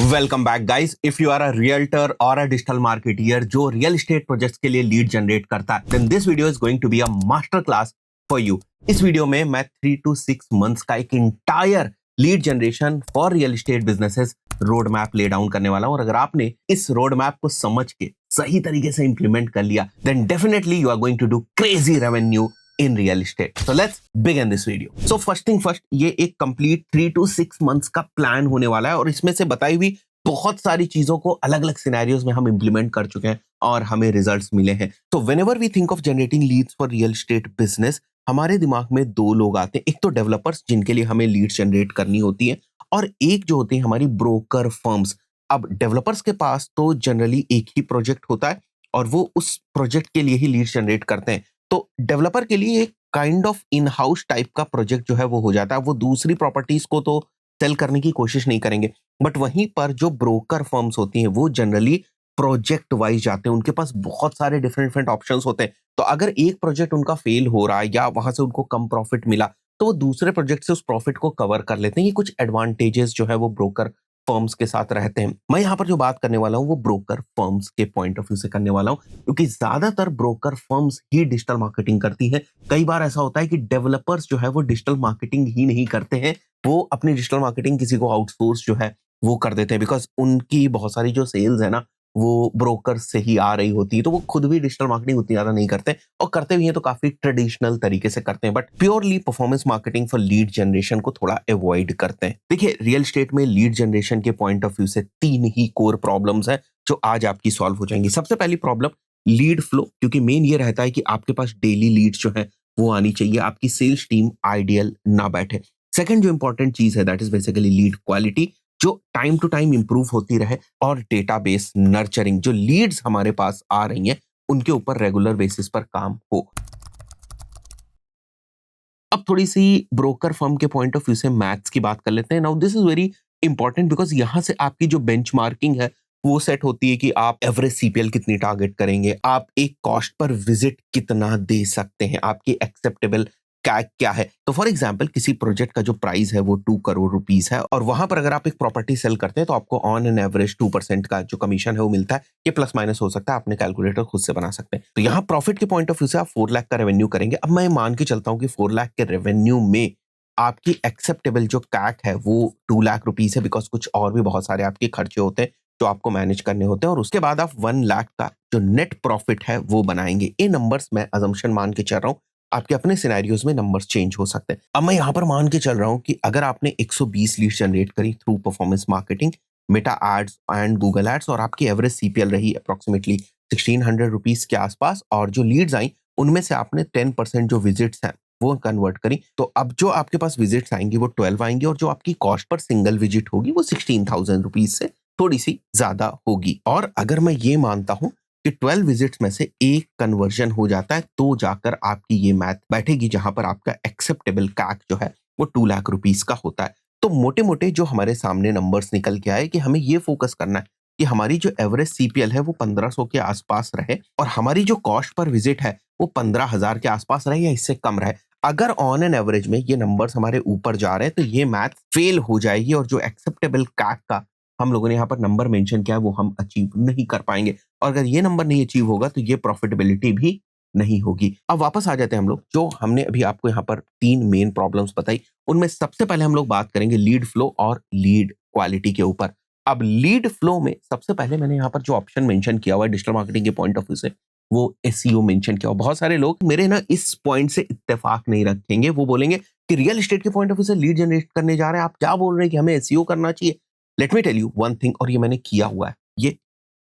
Welcome back guys. If you are a realtor और a digital marketer जो real estate projects के लिए lead generate करता है, then this video is going to be a master class for you. इस video में मैं 3 to 6 months का एक entire lead generation for real estate businesses road map lay down करने वाला हूं। और अगर आपने इस रोड मैप को समझ के सही तरीके से इंप्लीमेंट कर लिया, then definitely you are going to do crazy revenue in real estate. So let's begin this video. So first thing first, ये एक complete 3 to 6 months का प्लान होने वाला है और इसमें से बताई हुई बहुत सारी चीजों को अलग अलग सिनेरियोज में हम इंप्लीमेंट कर चुके हैं और हमें रिजल्ट्स मिले हैं। तो whenever we think of generating leads for real estate business, हमारे दिमाग में दो लोग आते हैं। एक तो डेवलपर्स जिनके लिए हमें लीड्स जनरेट करनी होती है और एक जो होती है हमारी ब्रोकर फर्म्स। अब डेवलपर्स के पास तो जनरली एक ही प्रोजेक्ट होता है और वो उस प्रोजेक्ट के लिए ही लीड्स जनरेट करते हैं। तो डेवलपर के लिए एक kind of in house type का प्रोजेक्ट जो है वो हो जाता है। वो दूसरी प्रॉपर्टीज को तो सेल करने की कोशिश नहीं करेंगे, बट वहीं पर जो ब्रोकर फर्म्स होती हैं वो जनरली प्रोजेक्ट वाइज जाते हैं। उनके पास बहुत सारे डिफरेंट डिफरेंट ऑप्शंस होते हैं। तो अगर एक प्रोजेक्ट उनका फेल हो रहा है या वहां से उनको कम प्रॉफिट मिला, तो वो दूसरे प्रोजेक्ट से उस प्रॉफिट को कवर कर लेते हैं। ये कुछ एडवांटेजेस जो है वो ब्रोकर फर्म्स के साथ रहते हैं। मैं यहाँ पर जो बात करने वाला हूँ वो ब्रोकर फर्म्स के पॉइंट ऑफ व्यू से करने वाला हूँ, क्योंकि ज्यादातर ब्रोकर फर्म्स ही डिजिटल मार्केटिंग करती है। कई बार ऐसा होता है कि डेवलपर्स जो है वो डिजिटल मार्केटिंग ही नहीं करते हैं, वो अपनी डिजिटल मार्केटिंग किसी को आउटसोर्स जो है वो कर देते हैं, बिकॉज उनकी बहुत सारी जो सेल्स है ना वो ब्रोकर से ही आ रही होती है। तो वो खुद भी डिजिटल मार्केटिंग उतनी ज्यादा नहीं करते और करते भी हैं तो काफी ट्रेडिशनल तरीके से करते हैं, but purely performance marketing for lead generation को थोड़ा अवॉइड करते हैं। देखिए, रियल एस्टेट में लीड जनरेशन के पॉइंट ऑफ व्यू से 3 ही कोर प्रॉब्लम्स है जो आज आपकी सॉल्व हो जाएंगी। सबसे पहली प्रॉब्लम लीड फ्लो, क्योंकि मेन ये रहता है कि आपके पास डेली लीड्स जो है वो आनी चाहिए, आपकी सेल्स टीम आइडियल ना बैठे। सेकंड जो इंपॉर्टेंट चीज है that is basically lead quality, जो टाइम टू टाइम इंप्रूव होती रहे। और डेटाबेस नर्चरिंग, जो लीड्स हमारे पास आ रही हैं उनके ऊपर रेगुलर बेसिस पर काम हो। अब थोड़ी सी ब्रोकर फर्म के पॉइंट ऑफ व्यू से मैथ्स की बात कर लेते हैं। Now this is very important because यहां से आपकी जो बेंचमार्किंग है वो सेट होती है कि आप एवरेज सीपीएल कितनी टारगेट करेंगे, आप एक कॉस्ट पर विजिट कितना दे सकते हैं, आपकी एक्सेप्टेबल कैक क्या है। तो फॉर एग्जांपल किसी प्रोजेक्ट का जो प्राइस है वो 2 करोड़ रुपीस है और वहां पर अगर आप एक प्रॉपर्टी सेल करते हैं तो आपको ऑन एन एवरेज 2% का जो कमीशन है वो मिलता है। ये प्लस माइनस हो सकता है, अपने कैलकुलेटर खुद से बना सकते हैं। तो यहाँ प्रॉफिट के पॉइंट ऑफ व्यू से आप 4 लाख का रेवेन्यू करेंगे। अब मैं मान के चलता हूँ कि 4 लाख के रेवेन्यू में आपकी एक्सेप्टेबल जो कैक है वो 2 लाख रुपीस है, बिकॉज कुछ और भी बहुत सारे आपके खर्चे होते हैं जो आपको मैनेज करने होते हैं। और उसके बाद आप 1 लाख का जो नेट प्रॉफिट है वो बनाएंगे। ये नंबर्स मैं अजम्पशन मान के चल रहा हूँ, आपके अपने सिनेरियोज में नंबर्स चेंज हो सकते हैं। अब मैं यहाँ पर मान के चल रहा हूँ कि अगर आपने 120 लीड जनरेट करी through performance marketing, Meta ads and Google ads, और आपकी एवरेज सीपीएल रही अप्रोक्सीमेटली 1600 रुपीस के आसपास, और जो लीड्स आई उनमें से आपने 10% जो विजिट्स हैं वो कन्वर्ट करी, तो अब जो आपके पास विजिट्स आएंगी वो 12 आएंगी और जो आपकी कॉस्ट पर सिंगल विजिट होगी वो 16,000 रुपीज से थोड़ी सी ज्यादा होगी। और अगर मैं ये मानता हूं कि 12 विजिट्स में से एक कन्वर्जन हो जाता है तो जाकर आपकी ये मैथ बैठेगी जहां पर आपका एक्सेप्टेबल कैक जो है वो 2 लाख रुपीस का होता है। तो मोटे मोटे जो हमारे सामने नंबर्स निकल के आए कि हमें ये फोकस करना है कि हमारी जो एवरेज सीपीएल है वो 1500 के आसपास रहे और हमारी जो कॉस्ट पर विजिट है वो 15,000 के आसपास रहे या इससे कम रहे। अगर ऑन एन एवरेज में ये नंबर्स हमारे ऊपर जा रहे हैं तो ये मैथ फेल हो जाएगी और जो एक्सेप्टेबल कैक का हम लोगों ने यहाँ पर नंबर मेंशन किया है वो हम अचीव नहीं कर पाएंगे। और अगर ये नंबर नहीं अचीव होगा तो ये प्रॉफिटेबिलिटी भी नहीं होगी। अब वापस आ जाते हैं हम लोग, जो हमने अभी आपको यहाँ पर 3 मेन प्रॉब्लम्स बताई, उनमें सबसे पहले हम लोग बात करेंगे लीड फ्लो और लीड क्वालिटी के ऊपर। अब लीड फ्लो में सबसे पहले मैंने यहाँ पर जो ऑप्शन मेंशन किया हुआ है डिजिटल मार्केटिंग के पॉइंट ऑफ व्यू से वो एसईओ मेंशन किया हुआ। बहुत सारे लोग मेरे ना इस पॉइंट से इत्तेफाक नहीं रखेंगे, वो बोलेंगे कि रियल एस्टेट के पॉइंट ऑफ व्यू से लीड जनरेट करने जा रहे हैं, आप क्या बोल रहे हैं कि हमें एसईओ करना चाहिए। Let me tell you one thing, और ये मैंने किया हुआ है, ये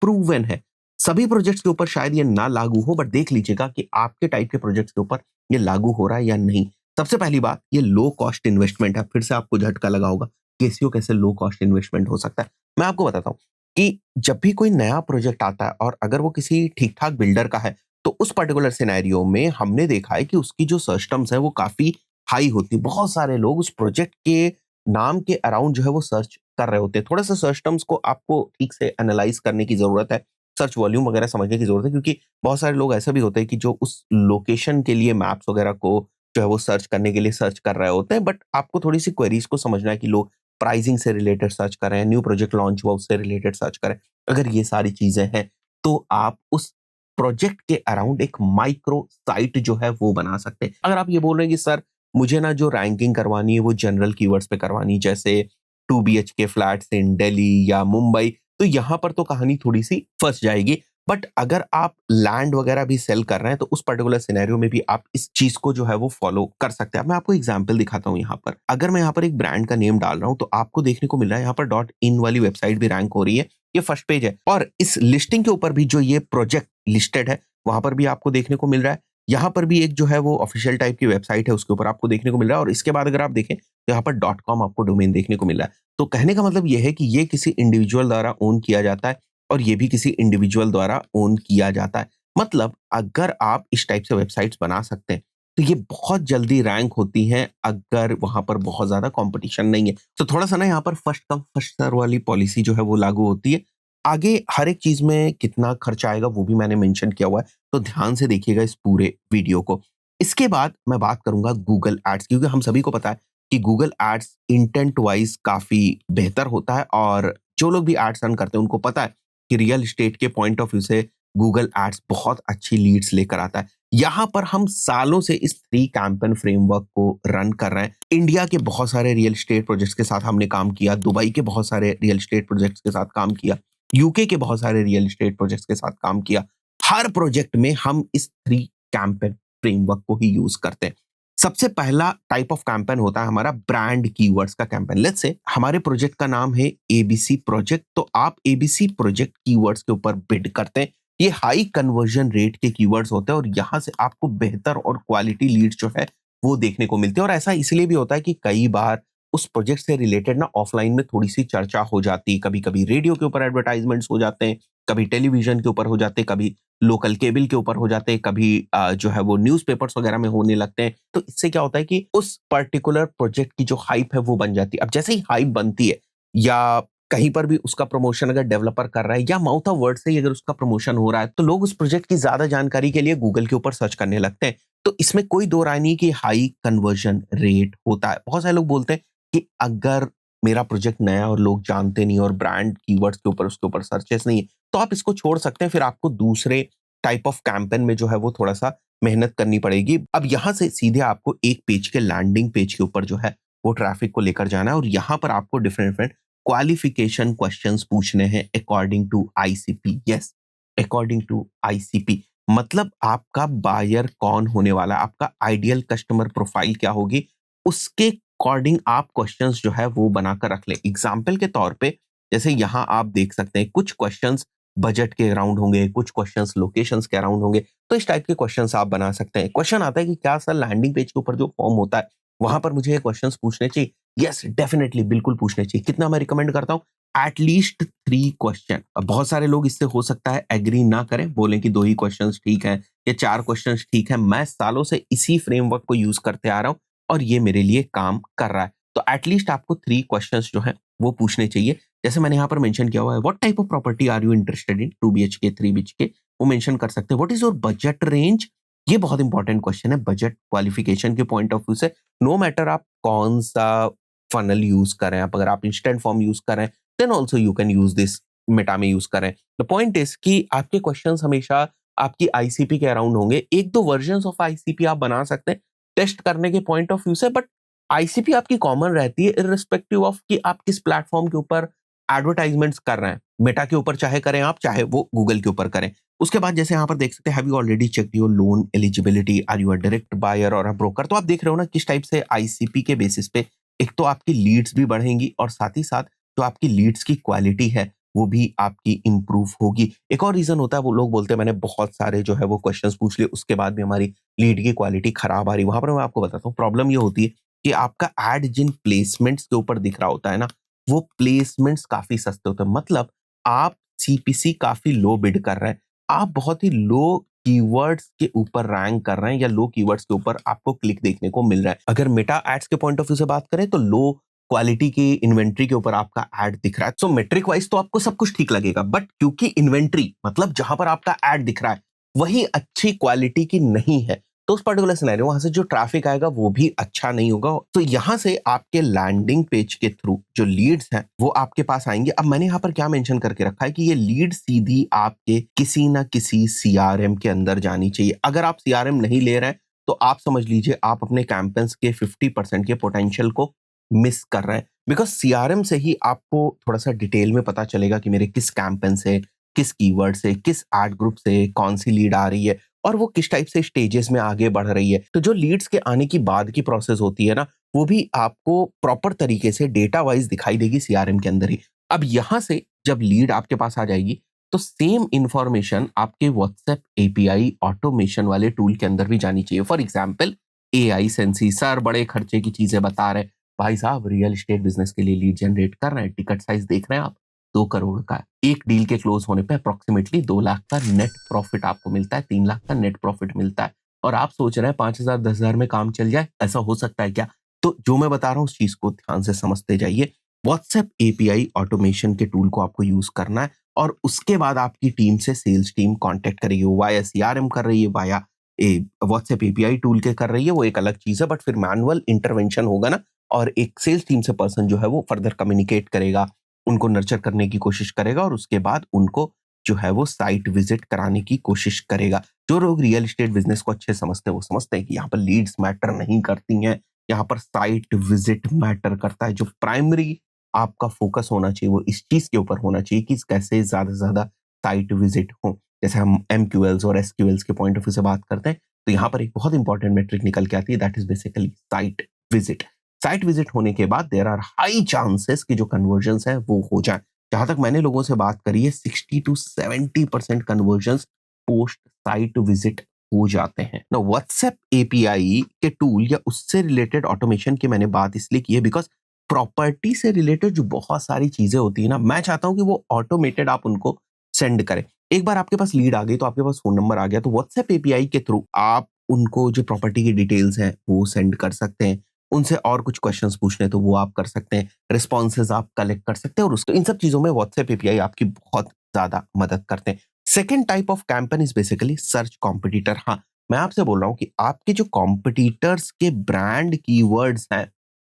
प्रूवन है। सभी प्रोजेक्ट्स के ऊपर शायद ये ना लागू हो, बट देख लीजिएगा कि आपके टाइप के प्रोजेक्ट्स के ऊपर ये लागू हो रहा है या नहीं। सबसे पहली बात, ये लो कॉस्ट इन्वेस्टमेंट है। फिर से आपको झटका लगा होगा कि एसईओ कैसे लो कॉस्ट इन्वेस्टमेंट हो सकता है। मैं आपको बताता हूँ कि जब भी कोई नया प्रोजेक्ट आता है और अगर वो किसी ठीक ठाक बिल्डर का है तो उस पर्टिकुलर सिनेरियो में हमने देखा है कि उसकी जो सर्च टर्म्स है वो काफी हाई होती है। बहुत सारे लोग उस प्रोजेक्ट के नाम के अराउंड जो है वो सर्च कर रहे होते हैं। थोड़ा सा सर्च टर्म्स को आपको ठीक से एनालाइज करने की जरूरत है, सर्च वॉल्यूम वगैरह समझने की जरूरत है, क्योंकि बहुत सारे लोग ऐसे भी होते हैं कि जो उस लोकेशन के लिए मैप्स वगैरह को जो है वो सर्च करने के लिए सर्च कर रहे होते हैं, बट आपको थोड़ी सी क्वेरीज को समझना है कि लोग प्राइसिंग से रिलेटेड सर्च कर रहे हैं, न्यू प्रोजेक्ट लॉन्च हुआ उससे रिलेटेड सर्च करें, अगर ये सारी चीजें हैं तो आप उस प्रोजेक्ट के अराउंड एक माइक्रो साइट जो है वो बना सकते हैं। अगर आप ये बोल रहे हैं कि सर मुझे ना जो रैंकिंग करवानी है वो जनरल कीवर्ड्स पे करवानी है, जैसे 2 BHK फ्लैट्स इन दिल्ली या मुंबई, तो यहाँ पर तो कहानी थोड़ी सी फंस जाएगी। बट अगर आप लैंड वगैरह भी सेल कर रहे हैं तो उस पर्टिकुलर सिनेरियो में भी आप इस चीज को जो है वो फॉलो कर सकते हैं। अब मैं आपको एग्जांपल दिखाता हूँ यहाँ पर। अगर मैं यहाँ पर एक ब्रांड का नेम डाल रहा हूँ तो आपको देखने को मिल रहा है यहाँ पर .in वाली वेबसाइट भी रैंक हो रही है, ये फर्स्ट पेज है। और इस लिस्टिंग के ऊपर भी जो ये प्रोजेक्ट लिस्टेड है वहां पर भी आपको देखने को मिल रहा है। यहाँ पर भी एक जो है वो ऑफिशियल टाइप की वेबसाइट है उसके ऊपर आपको देखने को मिल रहा है। और इसके बाद अगर आप देखें तो यहाँ पर .com आपको डोमेन देखने को मिल रहा है। तो कहने का मतलब ये है कि ये किसी इंडिविजुअल द्वारा ओन किया जाता है और ये भी किसी इंडिविजुअल द्वारा ओन किया जाता है। मतलब अगर आप इस टाइप से वेबसाइट्स बना सकते हैं तो ये बहुत जल्दी रैंक होती हैं अगर वहां पर बहुत ज्यादा कंपटीशन नहीं है। तो थोड़ा सा ना यहाँ पर फर्स्ट कम फर्स्ट सर्व वाली पॉलिसी जो है वो लागू होती है। आगे हर एक चीज में कितना खर्चा आएगा वो भी मैंने मेंशन किया हुआ है, तो ध्यान से देखिएगा इस पूरे वीडियो को। इसके बाद मैं बात करूंगा गूगल एड्स, क्योंकि हम सभी को पता है कि गूगल एड्स इंटेंट वाइज काफी बेहतर होता है और जो लोग भी एड्स रन करते हैं उनको पता है कि रियल एस्टेट के पॉइंट ऑफ व्यू से गूगल एड्स बहुत अच्छी लीड्स लेकर आता है। यहाँ पर हम सालों से इस 3 कैंपेन फ्रेमवर्क को रन कर रहे हैं। इंडिया के बहुत सारे रियल एस्टेट प्रोजेक्ट्स के साथ हमने काम किया, दुबई के बहुत सारे रियल एस्टेट प्रोजेक्ट्स के साथ काम किया, यूके के बहुत सारे रियल एस्टेट प्रोजेक्ट्स के साथ काम किया। हर प्रोजेक्ट में हम इस 3 कैंपेन फ्रेमवर्क को ही यूज करते हैं। सबसे पहला टाइप ऑफ कैंपेन होता है हमारा ब्रांड कीवर्ड्स का कैंपेन। लेट्स से हमारे प्रोजेक्ट का नाम है एबीसी प्रोजेक्ट, तो आप एबीसी प्रोजेक्ट कीवर्ड्स के ऊपर बिड करते हैं। ये हाई कन्वर्जन रेट के कीवर्ड्स होते हैं और यहाँ से आपको बेहतर और क्वालिटी लीड्स जो है वो देखने को मिलती है। और ऐसा इसलिए भी होता है कि कई बार उस प्रोजेक्ट से रिलेटेड ना ऑफलाइन में थोड़ी सी चर्चा हो जाती है, कभी कभी रेडियो के ऊपर एडवर्टाइजमेंट्स हो जाते हैं, कभी टेलीविजन के ऊपर हो जाते हैं, कभी लोकल केबल के ऊपर हो जाते हैं, कभी जो है वो न्यूज़पेपर्स वगैरह में होने लगते हैं। तो इससे क्या होता है कि उस पर्टिकुलर प्रोजेक्ट की जो हाइप है वो बन जाती है। अब जैसे ही हाइप बनती है या कहीं पर भी उसका प्रमोशन अगर डेवलपर कर रहा है या माउथ ऑफ वर्ड से ही अगर उसका प्रमोशन हो रहा है तो लोग उस प्रोजेक्ट की ज्यादा जानकारी के लिए गूगल के ऊपर सर्च करने लगते हैं। तो इसमें कोई दो राय नहीं कि हाई कन्वर्जन रेट होता है। बहुत सारे लोग बोलते हैं कि अगर मेरा प्रोजेक्ट नया और लोग जानते नहीं और ब्रांड कीवर्ड्स के ऊपर उसके ऊपर सर्चेस नहीं है तो आप इसको छोड़ सकते हैं, फिर आपको दूसरे टाइप ऑफ कैंपेन में जो है वो थोड़ा सा मेहनत करनी पड़ेगी। अब यहाँ से सीधे आपको एक पेज के लैंडिंग पेज के ऊपर जो है वो ट्रैफिक को लेकर जाना है और यहाँ पर आपको डिफरेंट डिफरेंट क्वालिफिकेशन क्वेश्चंस पूछने हैं according to ICP. Yes, according to ICP मतलब आपका बायर कौन होने वाला है, आपका आइडियल कस्टमर प्रोफाइल क्या होगी, उसके अकॉर्डिंग आप क्वेश्चंस जो है वो बनाकर रख ले। एग्जाम्पल के तौर पे जैसे यहाँ आप देख सकते हैं कुछ क्वेश्चंस बजट के अराउंड होंगे, कुछ क्वेश्चंस लोकेशंस के अराउंड होंगे, तो इस टाइप के क्वेश्चंस आप बना सकते हैं। क्वेश्चन आता है कि क्या सर लैंडिंग पेज के ऊपर जो फॉर्म होता है वहां पर मुझे ये क्वेश्चंस पूछने चाहिए? यस डेफिनेटली, बिल्कुल पूछने चाहिए। कितना मैं रिकमेंड करता हूँ? At least 3 question. अब बहुत सारे लोग इससे हो सकता है एग्री ना करें, बोलें कि 2 ही क्वेश्चंस ठीक है या 4 क्वेश्चंस ठीक है। मैं सालों से इसी फ्रेमवर्क को यूज करते आ रहा हूँ और ये मेरे लिए काम कर रहा है। तो एटलीस्ट आपको 3 क्वेश्चंस जो है वो पूछने चाहिए। जैसे मैंने यहाँ पर मेंशन किया हुआ है, what type of property are you interested in, 2 BHK 3 BHK, वो मेंशन कर सकते हैं। What is your budget range, ये बहुत इंपॉर्टेंट क्वेश्चन है बजट क्वालिफिकेशन के पॉइंट ऑफ व्यू से। नो मैटर आप कौन सा फनल यूज कर रहे हैं, आप अगर आप इंस्टेंट फॉर्म यूज कर रहे हैं then also you can use this, Meta में यूज करें। द पॉइंट इज कि आपके क्वेश्चंस हमेशा आपकी आईसीपी के अराउंड होंगे। 1-2 वर्जन्स ऑफ आईसीपी आप बना सकते हैं टेस्ट करने के पॉइंट ऑफ व्यू से, बट आईसीपी आपकी कॉमन रहती है इररिस्पेक्टिव ऑफ कि आप किस प्लेटफॉर्म के ऊपर एडवर्टाइजमेंट्स कर रहे हैं। मेटा के ऊपर चाहे करें आप, चाहे वो गूगल के ऊपर करें। उसके बाद जैसे यहाँ पर देख सकते हैं, have you already checked your loan eligibility, are you a direct buyer और अ ब्रोकर। तो आप देख रहे हो ना किस टाइप से आईसीपी के बेसिस पे एक तो आपकी लीड्स भी बढ़ेंगी और साथ ही साथ जो आपकी लीड्स की क्वालिटी है वो भी आपकी इंप्रूव होगी। एक और रीजन होता है, वो लोग बोलते हैं मैंने बहुत सारे जो है वो क्वेश्चंस पूछ लिए उसके बाद भी हमारी लीड की क्वालिटी खराब आ रही है। वहां पर मैं आपको बताता हूँ प्रॉब्लम ये होती है कि आपका एड जिन प्लेसमेंट्स के ऊपर दिख रहा होता है ना, वो प्लेसमेंट्स काफी सस्ते होते हैं। मतलब आप सीपीसी काफी लो बिड कर रहे हैं, आप बहुत ही लो कीवर्ड्स के ऊपर रैंक कर रहे हैं या लो कीवर्ड्स के ऊपर आपको क्लिक देखने को मिल रहा है। अगर मेटा एड्स के पॉइंट ऑफ व्यू से बात करें तो लो क्वालिटी की इन्वेंट्री के ऊपर आपका एड दिख रहा है। सो मेट्रिक वाइज तो आपको सब कुछ ठीक लगेगा, बट क्योंकि इन्वेंट्री मतलब जहां पर आपका एड दिख रहा है वही अच्छी क्वालिटी की नहीं है, तो उस पर्टिकुलर सिनेरियो वहां से जो ट्रैफिक आएगा वो भी अच्छा नहीं होगा। तो यहाँ से आपके लैंडिंग पेज के थ्रू जो लीड्स हैं वो आपके पास आएंगे। अब मैंने यहाँ पर क्या मेंशन करके रखा है कि ये लीड सीधी आपके किसी ना किसी सीआरएम के अंदर जानी चाहिए। अगर आप सीआरएम नहीं ले रहे हैं तो आप समझ लीजिए आप अपने कैंपेन्स के 50% के पोटेंशियल को मिस कर रहे हैं। बिकॉज सीआरएम से ही आपको थोड़ा सा डिटेल में पता चलेगा कि मेरे किस कैंपेन से, किस कीवर्ड से, किस एड ग्रुप से कौन सी लीड आ रही है और वो किस टाइप से स्टेजेस में आगे बढ़ रही है। तो जो लीड्स के आने की बाद की प्रोसेस होती है ना, वो भी आपको प्रॉपर तरीके से डेटा वाइज दिखाई देगी सीआरएम के अंदर ही। अब यहाँ से जब लीड आपके पास आ जाएगी तो सेम इंफॉर्मेशन आपके व्हाट्सएप एपीआई ऑटोमेशन वाले टूल के अंदर भी जानी चाहिए। For example AI sensi sir बड़े खर्चे की चीजें बता रहे हैं, भाई साहब रियल एस्टेट बिजनेस के लिए लीड जनरेट कर रहे हैं, टिकट साइज देख रहे हैं आप 2 करोड़ का है। एक डील के क्लोज होने पे अप्रोक्सीमेटली 2 लाख का नेट प्रॉफिट आपको मिलता है, 3 लाख का नेट प्रॉफिट मिलता है। और आप सोच रहे हैं 5,000 10,000 में काम चल जाए, ऐसा हो सकता है क्या? तो जो मैं बता रहा हूँ उस चीज को ध्यान से समझते जाइए। व्हाट्सएप एपीआई ऑटोमेशन के टूल को आपको यूज करना है और उसके बाद आपकी टीम से सेल्स टीम कांटेक्ट करेगी, वाया सीआरएम कर रही है, वाया व्हाट्सएप एपीआई टूल के कर रही है, वो एक अलग चीज है। बट फिर मैनुअल इंटरवेंशन होगा ना, और एक सेल्स टीम से पर्सन जो है वो फर्दर कम्युनिकेट करेगा, उनको नर्चर करने की कोशिश करेगा और उसके बाद उनको जो है वो साइट विजिट कराने की कोशिश करेगा। जो लोग रियल एस्टेट बिजनेस को अच्छे समझते हैं वो समझते हैं कि यहाँ पर लीड्स मैटर नहीं करती हैं, यहाँ पर साइट विजिट मैटर करता है। जो प्राइमरी आपका फोकस होना चाहिए वो इस चीज के ऊपर होना चाहिए कि कैसे ज्यादा से ज्यादा साइट विजिट हो। जैसे हम एमक्यूएल्स और एसक्यूएल्स के पॉइंट ऑफ व्यू से बात करते हैं तो यहाँ पर एक बहुत इंपॉर्टेंट मेट्रिक निकल के आती है, that is basically site visit. Site visit होने के बाद देयर आर हाई चांसेस कि जो कन्वर्जन्स है वो हो जाए। जहां तक मैंने लोगों से बात करी है 60 to 70% convergence post site visit हो जाते हैं ना। व्हाट्सएप एपीआई के टूल या उससे रिलेटेड ऑटोमेशन की मैंने बात इसलिए की है बिकॉज प्रॉपर्टी से रिलेटेड जो बहुत सारी चीजें होती है ना, मैं चाहता हूं कि वो ऑटोमेटेड आप उनको सेंड करें। एक बार आपके पास लीड आ गई तो आपके पास फोन नंबर आ गया तो व्हाट्सएप एपीआई के थ्रू आप उनको जो प्रॉपर्टी की डिटेल्स हैं वो सेंड कर सकते हैं, उनसे और कुछ क्वेश्चंस पूछने तो वो आप कर सकते हैं, रिस्पॉन्सेज आप कलेक्ट कर सकते हैं और उसको इन सब चीजों में व्हाट्सएप एपीआई आपकी बहुत ज्यादा मदद करते हैं। Second type of campaign is basically search competitor. हाँ, मैं आपसे बोल रहा हूँ कि आपके जो कॉम्पिटिटर्स के ब्रांड कीवर्ड्स हैं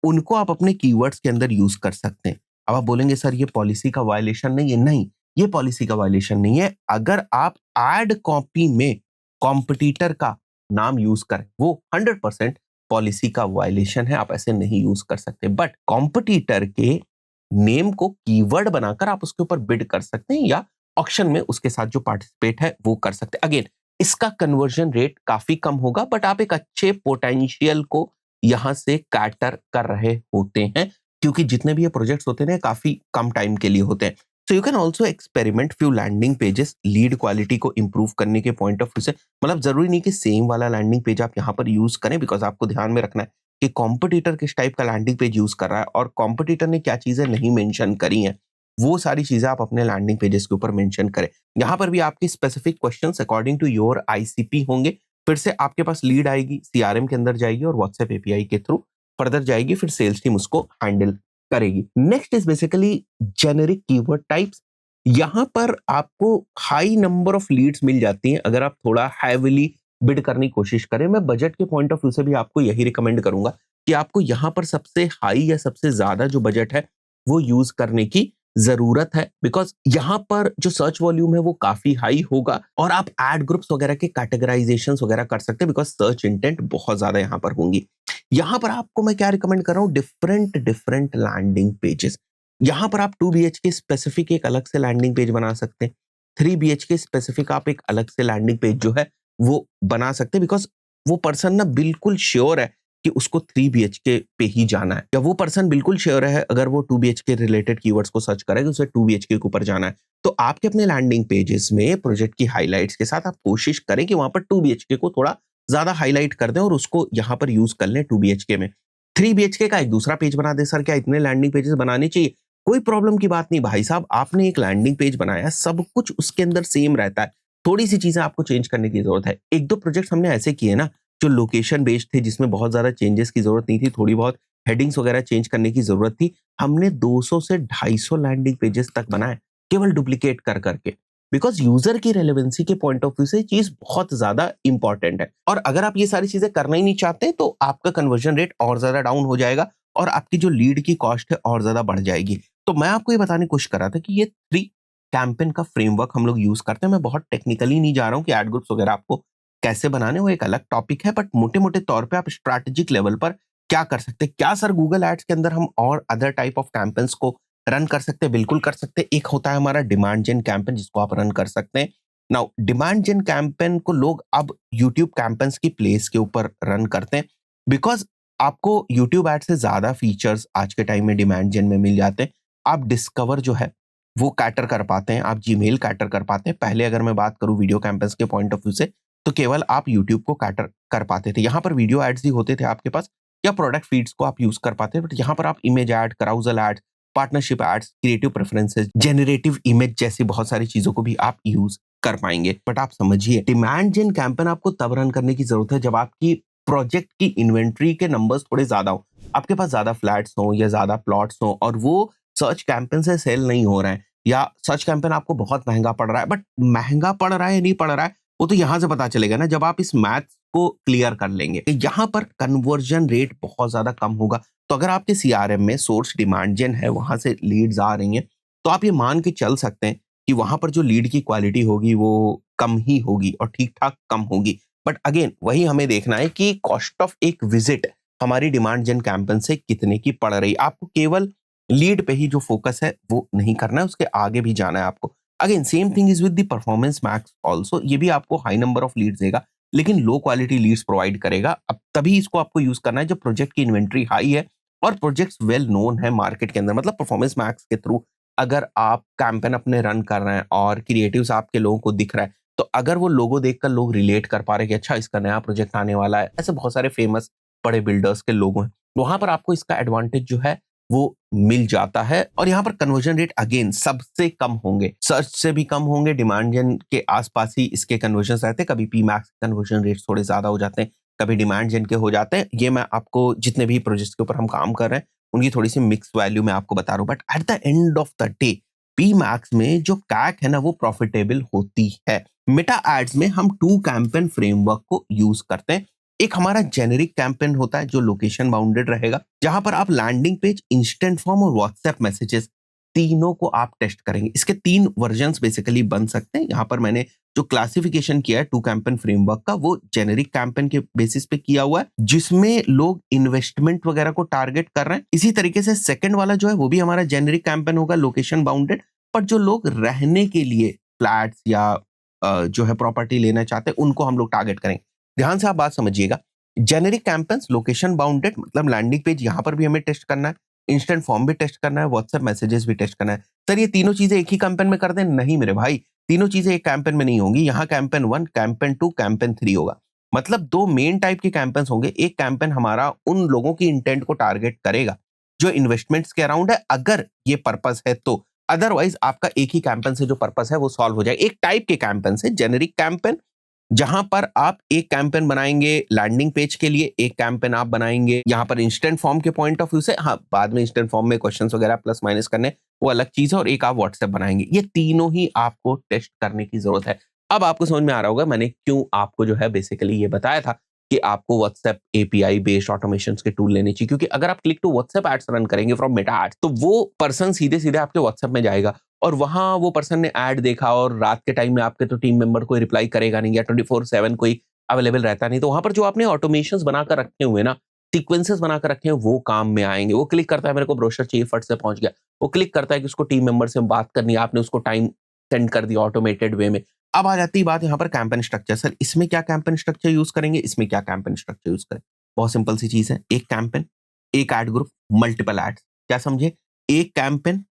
उनको आप अपने कीवर्ड्स के अंदर यूज कर सकते हैं। अब आप बोलेंगे सर ये पॉलिसी का वायलेशन नहीं है। नहीं, ये पॉलिसी का वायलेशन नहीं है। अगर आप एड कॉपी में कॉम्पिटिटर का नाम यूज करें वो 100% पॉलिसी का वायलेशन है, आप ऐसे नहीं यूज कर सकते। बट कॉम्पिटिटर के नेम को कीवर्ड बनाकर आप उसके ऊपर बिड कर सकते हैं या ऑक्शन में उसके साथ जो पार्टिसिपेट है वो कर सकते हैं। अगेन इसका कन्वर्जन रेट काफी कम होगा बट आप एक अच्छे पोटेंशियल को यहां से कैटर कर रहे होते हैं क्योंकि जितने भी ये प्रोजेक्ट्स होते हैं काफी कम टाइम के लिए होते हैं। So you can also experiment few landing pages lead quality को इंप्रूव करने के पॉइंट ऑफ व्यू से। मतलब जरूरी नहीं कि सेम वाला लैंडिंग पेज आप यहाँ पर यूज करें बिकॉज आपको ध्यान में रखना है कि कॉम्पिटिटर किस टाइप का लैंडिंग पेज यूज कर रहा है और कॉम्पिटिटर ने क्या चीजें नहीं मेंशन करी हैं, वो सारी चीजें आप अपने लैंडिंग पेजेस के ऊपर मेंशन करें। यहाँ पर भी आपकी specific questions according to your ICP होंगे। फिर से आपके पास लीड आएगी, सीआरएम के अंदर जाएगी और व्हाट्सएप एपीआई के थ्रू फर्दर जाएगी, फिर सेल्स टीम उसको हैंडल करेगी। Next is basically generic keyword types. यहाँ पर आपको हाई नंबर ऑफ लीड्स मिल जाती हैं अगर आप थोड़ा हैविली बिड करने की कोशिश करें। मैं बजट के पॉइंट ऑफ व्यू से भी आपको यही रिकमेंड करूंगा कि आपको यहाँ पर सबसे हाई या सबसे ज्यादा जो बजट है वो यूज करने की जरूरत है बिकॉज यहाँ पर जो सर्च वॉल्यूम है वो काफी हाई होगा और आप एड ग्रुप्स वगैरह के कैटेगराइजेशंस वगैरह कर सकते हैं बिकॉज सर्च इंटेंट बहुत ज्यादा यहाँ पर होंगी। यहाँ पर आपको मैं क्या रिकमेंड कर रहा हूँ, डिफरेंट डिफरेंट लैंडिंग पेजेस। यहाँ पर आप 2 BHK स्पेसिफिक एक अलग से लैंडिंग पेज बना सकते हैं, 3 BHK स्पेसिफिक आप एक अलग से लैंडिंग पेज जो है वो बना सकते हैं बिकॉज वो पर्सन ना बिल्कुल श्योर है कि उसको 3 BHK पे ही जाना है, या वो पर्सन बिल्कुल श्योर है अगर वो 2 BHK रिलेटेड कीवर्ड्स को सर्च करेगा उसे 2 BHK के ऊपर जाना है। तो आपके अपने लैंडिंग पेजेस में प्रोजेक्ट की हाईलाइट्स के साथ आप कोशिश करें कि वहां पर 2 BHK को थोड़ा ज्यादा हाईलाइट कर दें और उसको यहाँ पर यूज कर लें 2 BHK में। 3 BHK का एक दूसरा पेज बना दे, सर क्या इतने लैंडिंग पेजेस बनाने चाहिए? कोई प्रॉब्लम की बात नहीं भाई साहब, आपने एक लैंडिंग पेज बनाया, सब कुछ उसके अंदर सेम रहता है, थोड़ी सी चीजें आपको चेंज करने की जरूरत है। एक दो प्रोजेक्ट हमने ऐसे किए ना जो लोकेशन बेस्ड थे जिसमें बहुत ज्यादा चेंजेस की जरूरत नहीं थी, थोड़ी बहुत हेडिंग्स वगैरह चेंज करने की जरूरत थी, हमने 200 से 250 लैंडिंग पेजेस तक बनाए केवल डुप्लीकेट कर करके बिकॉज यूजर की रेलेवेंसी के पॉइंट ऑफ व्यू से चीज बहुत ज्यादा इंपॉर्टेंट है। और अगर आप ये सारी चीजें करना ही नहीं चाहते तो आपका कन्वर्जन रेट और ज्यादा डाउन हो जाएगा और आपकी जो लीड की कॉस्ट है और ज्यादा बढ़ जाएगी। तो मैं आपको ये बताने की कोशिश कर रहा था कि ये 3 कैंपेन का फ्रेमवर्क हम लोग यूज करते हैं। मैं बहुत टेक्निकली नहीं जा रहा हूँ कि एड ग्रुप्स वगैरह आपको कैसे बनाने, वो एक अलग टॉपिक है, बट मोटे मोटे तौर पे आप स्ट्रैटेजिक लेवल पर क्या कर सकते हैं। क्या सर गूगल एड्स के अंदर हम और अदर टाइप ऑफ कैंपेन्स को रन कर सकते हैं? बिल्कुल कर सकते हैं। एक होता है हमारा डिमांड जेन कैंपेन जिसको आप रन कर सकते हैं। नाउ डिमांड जेन कैंपेन को लोग अब यूट्यूब कैंपेन्स की प्लेस के ऊपर रन करते हैं बिकॉज आपको यूट्यूब एड से ज्यादा फीचर्स आज के टाइम में डिमांड जेन में मिल जाते हैं। आप डिस्कवर जो है वो कैटर कर पाते हैं, आप जीमेल कैटर कर पाते हैं। पहले अगर मैं बात करूं वीडियो कैंपेन्स के पॉइंट ऑफ व्यू से तो केवल आप यूट्यूब को कैटर कर पाते थे, यहाँ पर वीडियो एड्स ही होते थे आपके पास या प्रोडक्ट फीड्स को आप यूज कर पाते हैं। बट यहाँ पर आप image ad, carousel ads, partnership ads, creative preferences, generative image जैसी बहुत सारी चीजों को भी आप यूज कर पाएंगे। बट आप समझिए डिमांड जेन कैंपेन आपको तब रन करने की जरूरत है जब आपकी प्रोजेक्ट की इन्वेंट्री के नंबर्स थोड़े ज्यादा हो, आपके पास ज्यादा फ्लैट्स हो या ज्यादा प्लॉट्स हो और वो सर्च कैंपेन से सेल नहीं हो रहा है या सर्च कैंपेन आपको बहुत महंगा पड़ रहा है। बट महंगा पड़ रहा है नहीं पड़ रहा है वो तो यहां से पता चलेगा ना जब आप इस मैथ को क्लियर कर लेंगे। यहाँ पर कन्वर्जन रेट बहुत ज्यादा कम होगा। तो अगर आपके सीआरएम में सोर्स डिमांड जेन है, वहां से लीड्स आ रही हैं, तो आप ये मान के चल सकते हैं कि वहां पर जो लीड की क्वालिटी होगी वो कम ही होगी और ठीक ठाक कम होगी। बट अगेन वही हमें देखना है कि कॉस्ट ऑफ एक विजिट हमारी डिमांड जेन कैंपेन से कितने की पड़ रही। आपको केवल लीड पे ही जो फोकस है वो नहीं करना है, उसके आगे भी जाना है आपको। Again same thing is with the performance max also. ये भी आपको हाई नंबर ऑफ लीड्स देगा लेकिन लो क्वालिटी लीड्स प्रोवाइड करेगा। अब तभी इसको आपको यूज करना है जब प्रोजेक्ट की इन्वेंट्री हाई है और प्रोजेक्ट्स वेल नोन है मार्केट के अंदर। मतलब परफॉर्मेंस मैक्स के थ्रू अगर आप कैंपेन अपने रन कर रहे हैं और क्रिएटिव्स आपके लोगों को दिख रहा है, तो अगर वो लोगो देखकर लोग रिलेट कर पा रहे हैं कि अच्छा इसका नया प्रोजेक्ट आने वाला है, ऐसे बहुत सारे फेमस बड़े बिल्डर्स के लोगो हैं, वहां पर आपको इसका एडवांटेज जो है वो मिल जाता है। और यहाँ पर कन्वर्जन रेट अगेन सबसे कम होंगे, सर्च से भी कम होंगे, डिमांड जेन के आसपास ही इसके कन्वर्जन रहते हैं। कभी पी मैक्स कन्वर्जन रेट थोड़े ज्यादा हो जाते हैं, कभी डिमांड जेन के हो जाते हैं। ये मैं आपको जितने भी प्रोजेक्ट्स के ऊपर हम काम कर रहे हैं उनकी थोड़ी सी मिक्स वैल्यू मैं आपको बता रहा हूँ। But at the end of the day P max में जो कैक है ना वो प्रॉफिटेबल होती है। मेटा एड्स में हम 2 कैंपेन फ्रेमवर्क को यूज करते हैं। एक हमारा जेनेरिक कैंपेन होता है जो लोकेशन बाउंडेड रहेगा, जहां पर आप लैंडिंग पेज, इंस्टेंट फॉर्म और व्हाट्सएप मैसेजेस तीनों को आप टेस्ट करेंगे। इसके 3 वर्जन्स बेसिकली बन सकते हैं। यहाँ पर मैंने जो क्लासिफिकेशन किया है 2 कैंपेन फ्रेमवर्क का वो जेनेरिक कैंपेन के बेसिस पे किया हुआ है जिसमें लोग इन्वेस्टमेंट वगैरह को टारगेट कर रहे हैं। इसी तरीके से सेकंड वाला जो है वो भी हमारा जेनेरिक कैंपेन होगा, लोकेशन बाउंडेड, पर जो लोग रहने के लिए फ्लैट्स या जो है प्रॉपर्टी लेना चाहते हैं उनको हम लोग टारगेट करेंगे। ध्यान से आप बात समझिएगा, जेनेरिक कैंपेन्स लोकेशन बाउंडेड मतलब लैंडिंग पेज यहाँ पर भी हमें टेस्ट करना है, इंस्टेंट फॉर्म भी टेस्ट करना है, व्हाट्सएप मैसेजेस भी टेस्ट करना है। सर ये तीनों चीजें एक ही कैंपेन में कर दें? नहीं मेरे भाई, तीनों चीजें एक कैंपेन में नहीं होंगी। यहाँ कैंपेन 1, कैंपेन 2, कैंपेन 3 होगा। मतलब 2 मेन टाइप के कैंपेन्स होंगे। एक कैंपेन हमारा उन लोगों की इंटेंट को टारगेट करेगा जो इन्वेस्टमेंट्स के अराउंड है, अगर ये पर्पस है तो। अदरवाइज आपका एक ही कैंपेन से जो पर्पस है वो सॉल्व हो जाएगा। एक टाइप के कैंपेन से जेनेरिक कैंपेन, जहां पर आप एक कैंपेन बनाएंगे लैंडिंग पेज के लिए, एक कैंपेन आप बनाएंगे यहाँ पर इंस्टेंट फॉर्म के पॉइंट ऑफ व्यू से। हाँ, बाद में इंस्टेंट फॉर्म में क्वेश्चंस वगैरह प्लस माइनस करने वो अलग चीज है, और एक आप व्हाट्सएप बनाएंगे। ये तीनों ही आपको टेस्ट करने की जरूरत है। अब आपको समझ में आ रहा होगा मैंने क्यों आपको जो है बेसिकली ये बताया था कि आपको व्हाट्सएप एपीआई बेस्ड ऑटोमेशंस के टूल लेने चाहिए, क्योंकि अगर आप click to WhatsApp ads run करेंगे फ्रॉम मेटा एड्स तो वो पर्सन सीधे सीधे आपके व्हाट्सएप में जाएगा और वहां वो पर्सन ने ऐड देखा और रात के टाइम में आपके तो टीम मेंबर कोई रिप्लाई करेगा नहीं या 24/7 कोई अवेलेबल रहता नहीं, तो वहां पर जो आपने ऑटोमेशंस बनाकर रखे हुए ना, सीक्वेंसेस बनाकर रखे हैं, वो काम में आएंगे। वो क्लिक करता है मेरे को ब्रोशर चाहिए, फट से पहुंच गया। वो क्लिक करता है कि उसको टीम मेंबर से बात करनी है, आपने उसको टाइम सेंड कर दिया ऑटोमेटेड वे में। अब आ जाती है बात यहाँ पर कैंपेन स्ट्रक्चर। सर इसमें क्या कैंपेन स्ट्रक्चर यूज करेंगे, इसमें क्या कैंपेन स्ट्रक्चर यूज करें? बहुत सिंपल सी चीज है, एक कैंपेन, एक एड ग्रुप, मल्टीपल एड्स। क्या समझे? एक कैंपेन,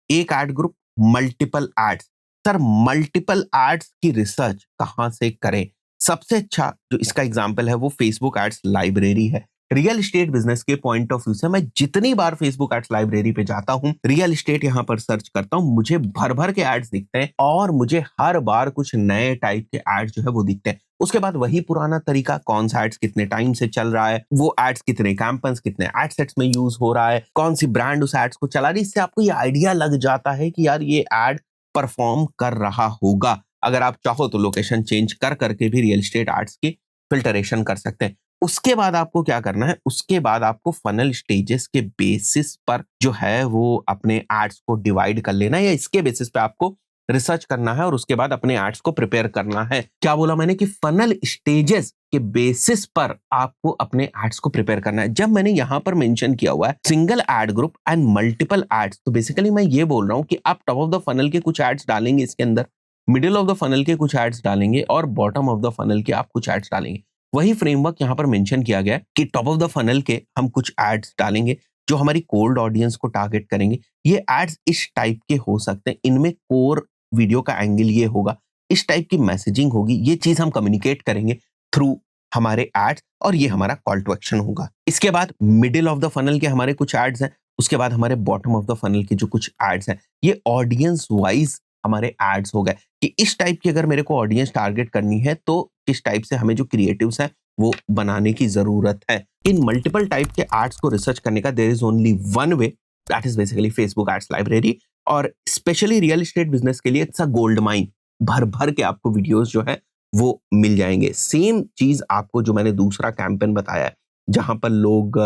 एक ad group, multiple ads. Sir multiple ads की रिसर्च कहां से करें? सबसे अच्छा जो इसका एग्जांपल है वो फेसबुक एड्स लाइब्रेरी है। रियल एस्टेट बिजनेस के पॉइंट ऑफ व्यू से मैं जितनी बार फेसबुक एड्स लाइब्रेरी पे जाता हूं, रियल एस्टेट यहां पर सर्च करता हूं, मुझे भर भर के एड्स दिखते हैं और मुझे हर बार कुछ नए टाइप के एड्स जो है वो दिखते हैं। उसके बाद वही पुराना तरीका, कौन सा एड्स कितने टाइम से चल रहा है, वो एड्स कितने कैंपेन्स, कितने एड सेट्स में यूज हो रहा है, कौन सी ब्रांड उस एड्स को चला रही है। इससे आपको ये आइडिया लग जाता है कि यार ये एड परफॉर्म कर रहा होगा। अगर आप चाहो तो लोकेशन चेंज कर करके भी रियल एस्टेट एड्स की फिल्टरेशन कर सकते हैं। उसके बाद आपको क्या करना है, उसके बाद आपको फनल स्टेजेस के बेसिस पर जो है वो अपने एड्स को डिवाइड कर लेना है, या इसके बेसिस पे आपको रिसर्च करना है और उसके बाद अपने एड्स को प्रिपेयर करना है। क्या बोला मैंने कि फनल स्टेजेस के बेसिस पर आपको अपने एड्स को प्रिपेयर करना है। जब मैंने यहां पर मेंशन किया हुआ है single ad group and multiple ads, तो बेसिकली मैं ये बोल रहा हूं कि आप टॉप ऑफ द फनल के कुछ एड्स डालेंगे इसके अंदर, मिडिल ऑफ द फनल के कुछ एड्स डालेंगे और बॉटम ऑफ द फनल के आप कुछ एड्स डालेंगे। वही फ्रेमवर्क यहाँ पर मेंशन किया गया है कि टॉप ऑफ द फनल के हम कुछ एड्स डालेंगे जो हमारी कोल्ड ऑडियंस को टारगेट करेंगे। ये एड्स इस टाइप के हो सकते हैं, इनमें कोर वीडियो का एंगल ये होगा, इस टाइप की मैसेजिंग होगी, ये चीज हम कम्युनिकेट करेंगे थ्रू हमारे एड्स और ये हमारा कॉल टू एक्शन होगा। इसके बाद मिडिल ऑफ द फनल के हमारे कुछ एड्स हैं, उसके बाद हमारे बॉटम ऑफ द फनल के जो कुछ एड्स हैं, ये ऑडियंस वाइज हमारे एड्स हो गए कि इस टाइप की अगर मेरे को ऑडियंस टारगेट करनी है तो किस टाइप से हमें जो क्रिएटिव्स हैं वो बनाने की जरूरत है। इन मल्टीपल टाइप के एड्स को रिसर्च करने का there is only one way, that is basically Facebook ads library. और स्पेशली रियल एस्टेट बिजनेस के लिए इट्स अ गोल्ड माइन, भर भर के आपको वीडियोस जो है वो मिल जाएंगे। सेम चीज आपको जो मैंने दूसरा कैंपेन बताया है जहां पर लोग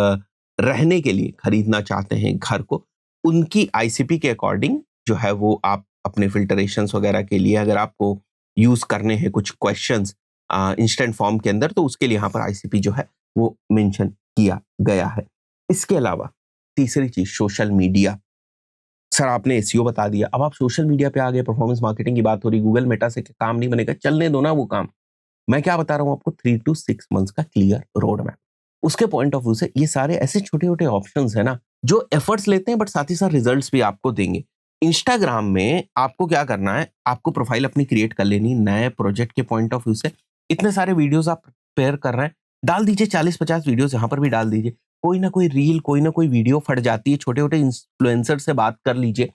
रहने के लिए खरीदना चाहते हैं घर को, उनकी आईसीपी के अकॉर्डिंग जो है वो आप अपने फिल्टरेशंस वगैरह के लिए अगर आपको यूज करने हैं कुछ क्वेश्चंस इंस्टेंट फॉर्म के अंदर, तो उसके लिए यहाँ पर आईसीपी जो है वो मेंशन किया गया है। इसके अलावा तीसरी चीज सोशल मीडिया। सर आपने एसईओ बता दिया, अब आप सोशल मीडिया पे आ गए, परफॉर्मेंस मार्केटिंग की बात हो रही, गूगल मेटा से काम नहीं बनेगा, चलने दो ना वो काम। मैं क्या बता रहा हूँ आपको, 3 to 6 मंथ्स का क्लियर रोड मैप। उसके पॉइंट ऑफ व्यू से ये सारे ऐसे छोटे छोटे ऑप्शंस है ना जो एफर्ट्स लेते हैं बट साथ ही साथ रिजल्ट्स भी आपको देंगे। इंस्टाग्राम में आपको क्या करना है, आपको प्रोफाइल अपनी क्रिएट कर लेनी नए प्रोजेक्ट के पॉइंट ऑफ व्यू से। इतने सारे वीडियोस आप प्रिपेयर कर रहे हैं, डाल दीजिए 40-50 वीडियोस यहाँ पर भी डाल दीजिए। कोई ना कोई रील, कोई ना कोई वीडियो फट जाती है, छोटे छोटे इन्फ्लुएंसर से बात कर लीजिए,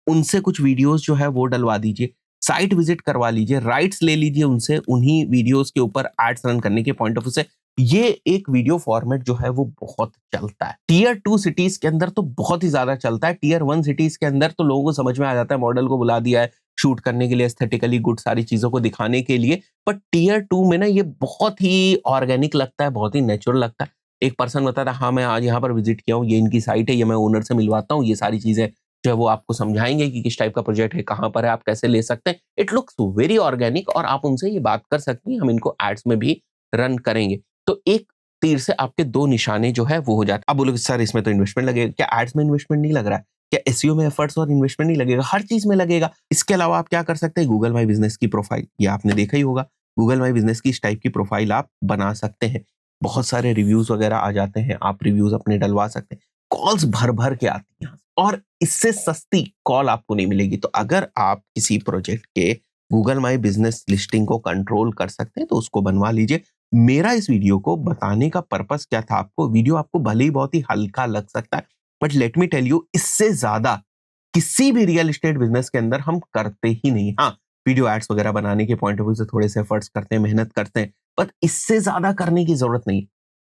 उनसे कुछ वीडियोस जो है वो डलवा दीजिए, साइट विजिट करवा लीजिए, राइट्स ले लीजिए उनसे, उन्हीं वीडियोस के ऊपर एड्स रन करने के पॉइंट ऑफ व्यू से। ये एक वीडियो फॉर्मेट जो है वो बहुत चलता है। टीयर 2 सिटीज के अंदर तो बहुत ही ज्यादा चलता है, टीयर 1 सिटीज के अंदर तो लोगों को समझ में आ जाता है, मॉडल को बुला दिया है शूट करने के लिए, एस्थेटिकली गुड सारी चीजों को दिखाने के लिए। बट टीयर 2 में ना ये बहुत ही ऑर्गेनिक लगता है, बहुत ही नेचुरल लगता है। एक पर्सन बताता है हाँ मैं आज यहाँ पर विजिट किया हूँ, ये इनकी साइट है, ये मैं ओनर से मिलवाता हूँ, ये सारी चीजें जो है वो आपको समझाएंगे कि किस टाइप का प्रोजेक्ट है, कहाँ पर है, आप कैसे ले सकते हैं। इट लुक्स वेरी ऑर्गेनिक और आप उनसे ये बात कर सकती हैं, हम इनको एड्स में भी रन करेंगे। तो एक तीर से आपके दो निशाने जो है वो हो जाते हैं। अब बोलोगे सर इसमें तो इन्वेस्टमेंट लगेगा, क्या एड्स में इन्वेस्टमेंट नहीं लग रहा है? क्या एसईओ में एफर्ट्स और इन्वेस्टमेंट नहीं लगेगा? हर चीज में लगेगा। इसके अलावा आप क्या कर सकते हैं, गूगल माई बिजनेस की प्रोफाइल, ये आपने देखा ही होगा, गूगल माई बिजनेस की इस टाइप की प्रोफाइल आप बना सकते हैं। बहुत सारे रिव्यूज वगैरह आ जाते हैं, आप रिव्यूज अपने डलवा सकते हैं। कॉल्स भर भर के आती हैं और इससे सस्ती कॉल आपको नहीं मिलेगी। तो अगर आप किसी प्रोजेक्ट के गूगल माई बिजनेस लिस्टिंग को कंट्रोल कर सकते हैं तो उसको बनवा लीजिए। मेरा इस वीडियो को बताने का पर्पस क्या था आपको, वीडियो आपको भले ही बहुत ही हल्का लग सकता है but let me tell you, इससे ज्यादा किसी भी रियल एस्टेट बिजनेस के अंदर हम करते ही नहीं। हाँ, वीडियो एड्स वगैरह बनाने के पॉइंट ऑफ व्यू से थोड़े से एफर्ट्स करते हैं, मेहनत करते हैं, पर इससे ज्यादा करने की जरूरत नहीं।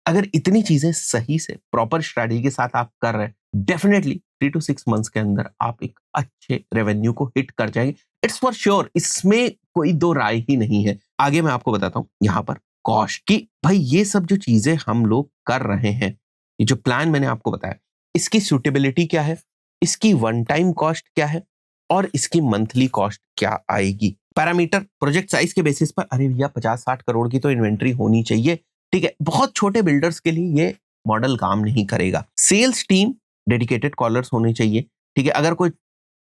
अगर इतनी चीजें सही से प्रॉपर स्ट्रेटजी के साथ आप कर रहे हैं, डेफिनेटली 3 to 6 मंथ्स के अंदर आप एक अच्छे रेवेन्यू को हिट कर जाएंगे। इट्स फॉर श्योर, इसमें कोई दो राय ही नहीं है। आगे मैं आपको बताता हूं यहाँ पर कॉस्ट की। भाई ये सब जो चीजें हम लोग कर रहे हैं, ये जो प्लान मैंने आपको बताया, इसकी सूटेबिलिटी क्या है, इसकी वन टाइम कॉस्ट क्या है और इसकी मंथली कॉस्ट क्या आएगी। पैरामीटर प्रोजेक्ट साइज के बेसिस पर, अरे भैया 50-60 करोड़ की तो इन्वेंट्री होनी चाहिए, ठीक है। बहुत छोटे बिल्डर्स के लिए ये मॉडल काम नहीं करेगा। सेल्स टीम डेडिकेटेड कॉलर्स होने चाहिए, ठीक है। अगर कोई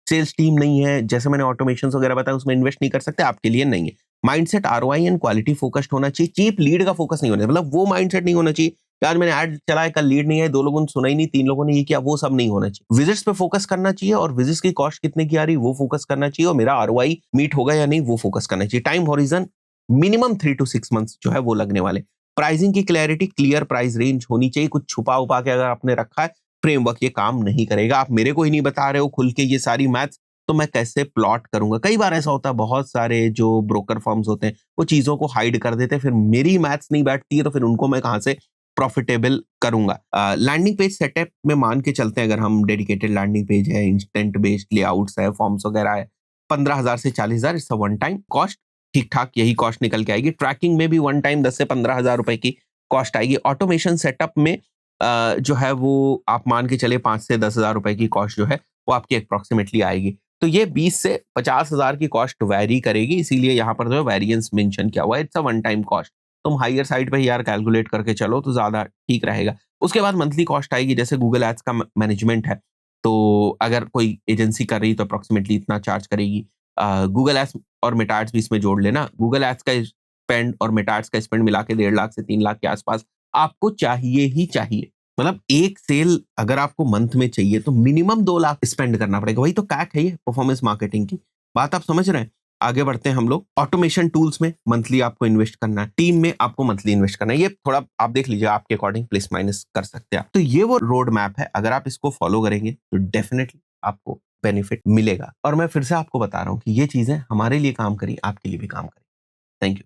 सेल्स टीम नहीं है, जैसे मैंने ऑटोमेशन वगैरह बताया, उसमें इन्वेस्ट नहीं कर सकते, आपके लिए नहीं है। Mindset ROI and quality focused होना चाहिए। चीप लीड का फोकस नहीं होना चाहिए, मतलब वो माइंडसेट नहीं होना चाहिए कि आज मैंने ऐड चलाया, कल लीड नहीं है, 2 लोगों ने सुना ही नहीं, 3 लोगों ने ये किया, वो सब नहीं होना चाहिए। विजिट्स पे फोकस करना चाहिए और विजिट्स की कॉस्ट कितने की आ रही वो फोकस करना चाहिए, और मेरा आरओआई मीट होगा या नहीं वो फोकस करना चाहिए। Time horizon minimum 3 to 6 months जो है वो लगने वाले। प्राइसिंग की क्लैरिटी, क्लियर प्राइस रेंज होनी चाहिए। कुछ छुपा उपा के अगर आपने रखा है फ्रेमवर्क, ये काम नहीं करेगा। आप मेरे को ही नहीं बता रहे हो खुल के ये सारी मैथ्स, तो मैं कैसे प्लॉट करूंगा। कई बार ऐसा होता है, बहुत सारे जो ब्रोकर फर्म्स होते हैं वो चीजों को हाइड कर देते हैं, फिर मेरी मैथ्स नहीं बैठती है तो फिर उनको मैं कहां से प्रॉफिटेबल करूंगा। लैंडिंग पेज सेटअप में मान के चलते हैं, अगर हम डेडिकेटेड लैंडिंग पेज है, इंस्टेंट बेस्ड लेआउट्स है, फॉर्म्स वगैरह है, 15,000 से 40,000 it's a one time cost. ठीक-ठाक यही कॉस्ट निकल के आएगी। ट्रैकिंग में भी वन टाइम 10 से 15,000 रुपए की कॉस्ट आएगी। ऑटोमेशन सेटअप में जो है वो आप मान के चलिए 5 से 10,000 रुपए की कॉस्ट जो है वो आपकी अप्रॉक्सिमेटली आएगी। तो ये 20 से 50,000 की कॉस्ट वैरी करेगी, इसीलिए यहाँ पर जो है वेरिएंस मेंशन किया हुआ है, it's a one time cost. तुम हायर साइड पे ही यार कैलकुलेट करके चलो तो ज़्यादा ठीक रहेगा। उसके बाद मंथली कॉस्ट आएगी, जैसे गूगल एड्स का मैनेजमेंट है, तो अगर कोई एजेंसी कर रही है तो अप्रॉक्सिमेटली इतना चार्ज करेगी। गूगल एड्स और मेटा एड्स भी इसमें जोड़ लेना। गूगल एड्स का स्पेंड और मेटा एड्स का स्पेंड मिला के 1.5 लाख से 3 लाख के आसपास आपको चाहिए ही चाहिए। मतलब एक सेल अगर आपको मंथ में चाहिए तो मिनिमम 2 लाख स्पेंड करना पड़ेगा। वही तो कैक है ये परफॉर्मेंस मार्केटिंग की। बात आप समझ रहे हैं? आगे बढ़ते हैं हम लोग। ऑटोमेशन टूल्स में मंथली आपको इन्वेस्ट करना है, टीम में आपको मंथली इन्वेस्ट करना है। ये थोड़ा आप देख लीजिए, आपके अकॉर्डिंग प्लस माइनस कर सकते हैं आप। तो ये वो रोड मैप है, अगर आप इसको फॉलो करेंगे तो डेफिनेटली आपको बेनिफिट मिलेगा। और मैं फिर से आपको बता रहा हूँ कि ये चीजें हमारे लिए काम करी, आपके लिए भी काम करी। Thank you.